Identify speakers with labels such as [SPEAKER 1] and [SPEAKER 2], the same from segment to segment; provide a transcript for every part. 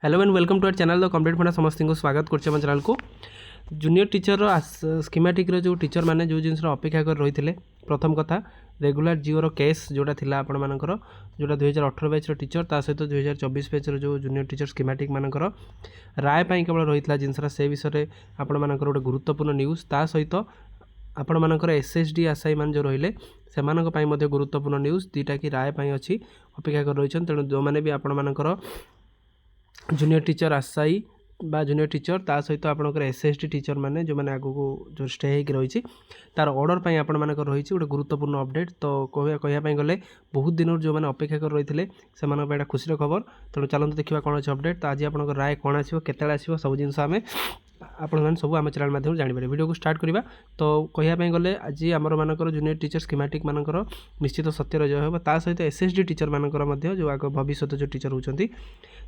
[SPEAKER 1] Hello and welcome to our channel the complete funda समस्त को स्वागत करछे हम चैनल को जूनियर टीचर स्कीमेटिक जो टीचर मैंने जो जिन अपेक्षा कर रही थे प्रथम कथा रेगुलर जिओ केस जोटा थिला आपण मानकर जोटा 2018 बैच टीचर ता सहित 2024 बैच जो जूनियर टीचर स्कीमेटिक मानकर राय पाई केवल रही है जिनसा से विषय आपण मानकर गोटे गुरुत्वपूर्ण न्यूज ता सहित आपण मानकर एसएसडी आशायी मान जो रहिले सेमानक पई मध्ये गुरुत्वपूर्ण न्यूज दीटा की राय पाई अच्छी अपेक्षा कर रही तेणु जो मैंने भी आपण मानकर जूनियर टीचर आशायी बा जूनियर टीचर ता सहित आपंकर एसएसडी टीचर मैंने जो मैंने आगू जो स्टे हो रही तार ऑर्डर पर आपण मानकर रही गोटे गुरुत्वपूर्ण अपडेट तो कहवाई गले बहुत दिन जो मैंने अपेक्षा कर रही थे से खुशी खबर तेणु चलते देखा कौन अच्छे अपडेट तो आज आप राय कौन आसो केत आसो सब जिन आम आपण सब आम चैनल माध्यम जापर वीडियो को स्टार्ट करवा तो कहवाई गले आज आमर मानकर जूनियर टीचर स्कीमेटिक मानकर निश्चित सत्यर जय हो ता सहित एसएसडी टीचर मानकर जो आग भविष्य जो टीचर होती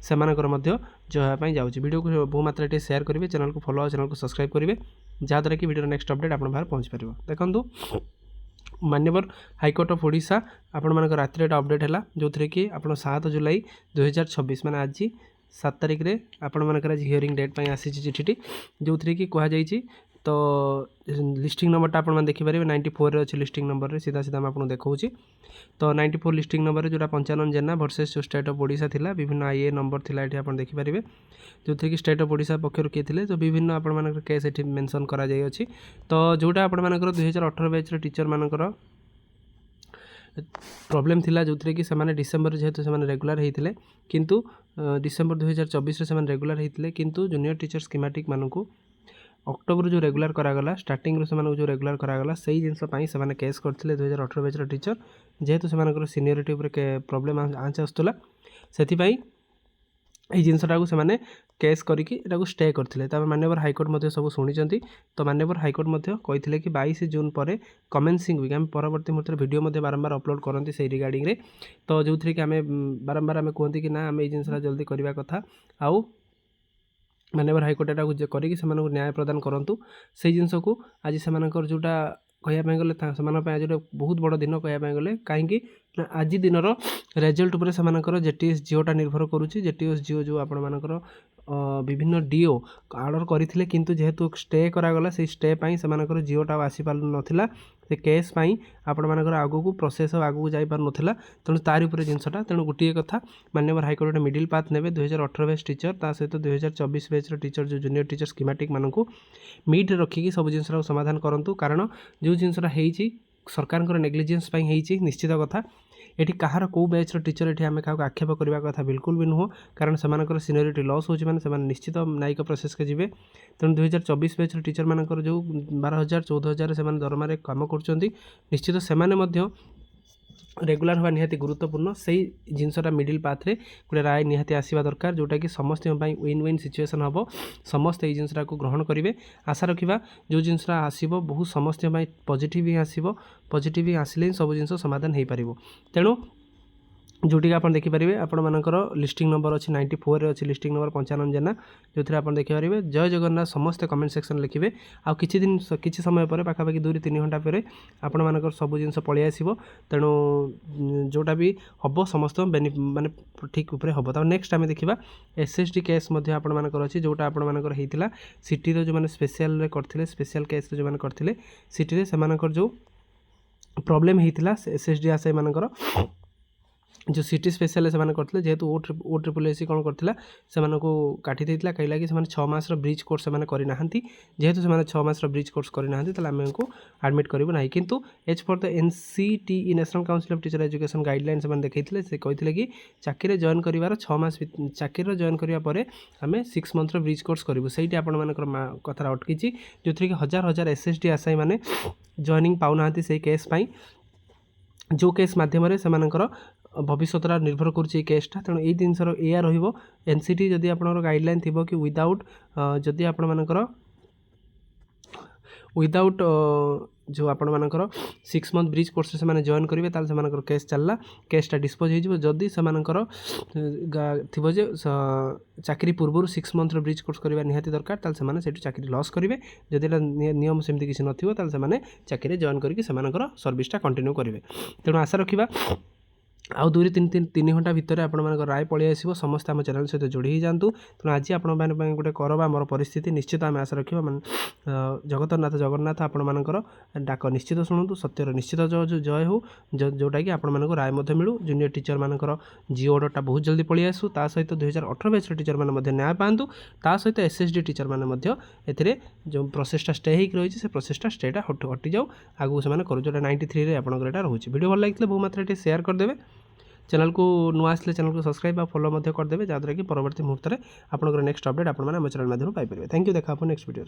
[SPEAKER 1] से जय होगापी जाऊँगी वीडियो को बहु मात्रा शेयर करेंगे चैनल को फॉलो चैनल को सब्सक्राइब करेंगे जहाँद्वारा कि वीडियो नेक्स्ट अपडेट आप पहुँच पार देखो मान्यवर हाईकोर्ट ऑफ ओडिशा आपण मानक राति अपडेट है जो थी कि आप 7 जुलाई 2026 मैंने आज 7 तारिख रे आपण मानकर आज हियरिंग डेट पर आसी चिठी जो थी कि कहुई तो लिस्टिंग नंबरटा आप देखिपारे 94 रे अच्छे लिस्टिंग नंबर रे सीधा सीधा आपको देखा तो 94 लिस्टिंग नंबर जो 55 जेना वर्सेस जो स्टेट ऑफ ओडिशा थिला विभिन्न आईए नंबर थिला एठी आप देखिपारे जो थी कि स्टेट ऑफ ओडिशा पक्षर किए थे तो विभिन्न आपण मानकर केस एठी मेंशन करा जाय अछि तो जोटा आपण मानकर 2018 बैच टीचर मानकर प्रॉब्लम थिला जो थी कि से डिसेम्बर जेहेतु से रेगुलर होते किंतु डिसेम्बर 2024 से रेगुलर होते किंतु जूनियर टीचर स्कीमेटिक मानक अक्टोबर जो रेगुलर करागला स्टार्टिंग से जो रेगुलर करागला से जिनस से केस करते 2018 बैच टीचर जेहेतु से सीनियरिटी प्रॉब्लम आँच आसूला से यही जिनसटा को से केस करके स्टे करते मान्यवर हाईकोर्ट सब शुणी तो मान्यवर हाईकोर्ट कहते कि 22 जून पर कमेन्सिंग वीक आम परवर्ती मुहूर्त वीडियो बारंबार अपलोड करती से रिगार्डिंग तो जो थी कि आम बारंबार आम कहते कि ना आम ये जिनसा जल्दी करवा कथा आउ मान्यवर हाईकोर्ट एटा करके न्याय प्रदान करूँ से जिनस को आज से जोटा कहवाई गले आज बहुत बड़ दिन कहवाई गले कहीं आज दिन रेजल्ट उपर से जेटीएस जिओटा निर्भर करुच्ची जेटीएस जिओ जो आपण मानकर विभिन्न डीओ ऑर्डर करते किंतु जेहेतु स्टे करागला से स्टे पाई से जिओटा आसी पार नाला से केस पाई आपण मानकर आगू को प्रोसेस आगू जाई पार नाला तेणु तारि उपर जिनसटा तेणु गोटे कथा मान्यवर हाईकोर्ट मिडिल पाथ ने 2018 बैच टीचर ता सहित 2024 बैच टीचर जो जूनियर टीचर स्कीमेटिक मानक मीट रखिकी सब जिनसटा समाधान करूँ कारण जो जिनसटा होती सरकार नेग्लिजेंस होती निश्चित कथा एटी कहार को बैच टीचर ये आम क्या आक्षेप करने कथा बिल्कुल भी नुह कारण से सीनियरिटी लॉस होची माने से निश्चित न्यायिक प्रोसेस के जीवे तेणु 2024 बैच टीचर मानकर जो 12,000 14,000 से दरमा काम कर निश्चित से रेगुलर हवा निहाती गुरुत्वपूर्ण से जिनसटा मिडिल पाथ्रे गोटे राय निहाती आसवा दरकार जोटा कि समस्त विन विन सिचुएसन हम समस्त ये जिनसटा को ग्रहण करेंगे आशा रखा जो जिनसटा आसो बहुत समस्त पॉजिटिव ही आसो पॉजिटिव ही आसिले सब जिन समाधान हो पार तेणु जोटी आप देखिपारे आपण मानकर लिस्टिंग नंबर अच्छी 94 रे अच्छी लिस्टिंग नंबर 55 जेना जो थी आप देखिपारे जय जगन्नाथ समस्त कमेंट सेक्शन लिखे आ किसी समय पर पाखापाखि 2-3 घंटा पर आपण मानकर सब जिन पलि आसो तेणु जोटा भी हम समस्त माने ठीक उपर हम तो नेक्स्ट आम देखा एसएसडी केस आपण मानकर अच्छी जोटा आपण मानकर होता सिटी जो मैंने स्पेशल करते स्पेशल केस जो मैंने करते सिटी से जो प्रॉब्लम होता एसएसडी आशायी मानकर जो सिटी स्पेशल से करते जेहेतु ओ ट्रिपल एसी कौन करता से काटी देता कहीं कि 6 मास ब्रिज कोर्स से करना जेहेतु से 6 मास ब्रिज कोर्स करना आम को आडमिट करूँ ना किंतु as per the NCTE national council of teacher education guideline से देखते से कहते कि चाकरी जॉइन कर 6 मास चाकरी जॉइन करापर आम 6 मंथर ब्रिज कोर्स करूँ से कथा अटकी जो थी कि हजार हजार एसएसडी आशायी मैंने जॉइनिंग पाऊना से केस जो केस मध्यम से भविष्य निर्भर करुच्ची केसटा तेणु ये जिनसर या एनसीटी जदि आप गाइडलाइन थी कि विदाउट जदि आपण मानकर विदाउट जो आपण मानकर 6 मंथ ब्रिज कोर्स से जॉइन करेंगे ताल से केस चलला केसटा डिस्पोज हो जदि से थी जे चाकरी पूर्व 6 मंथर ब्रिज कोर्स करवा निहाती दरकार ताल से चाकरी लॉस करेंगे जदि नियम सेमती किसी नथिबो ताल से चाकरी जॉइन करके सर्विसटा कंटिन्यू करेंगे तेणु आशा रखा आउ 2 3 घंटा भितर आपण राय पलि आसो समस्त आम चैनल सहित जोड़ी ही जातु। तेणु आज आपण गोटे करब आम परिस्थिति निश्चित आम आशा रखा जगतरनाथ जगन्नाथ आपण मानकर डाक निश्चित शुणु सत्यर निश्चित जय हो जोटा कि आपण मानक राय मिलू जूनियर टीचर मानकर जिओ ऑर्डरटा बहुत जल्दी पलि आसू ता सहित 2018 बैच टीचर मैंने न्याय पातु ता सहित एसएसडी टीचर मैंने जो प्रोसेसटा स्टे होकर रही है प्रोसेसटा स्टेटा हटि जाऊ आगू से जोटा 93 आपंकर रोचे वीडियो भल लगे बहु मात्रा शेयर करदे चैनल को नुआ आसले चैनल को सब्सक्राइब फॉलो करदे जहाँद्वारा कि परवर्ती मुहूर्त में आपंकर नेक्स्ट अपडेट आप चैनल माध्यम पाइपर। थैंक यू देखा नेक्स्ट वीडियो।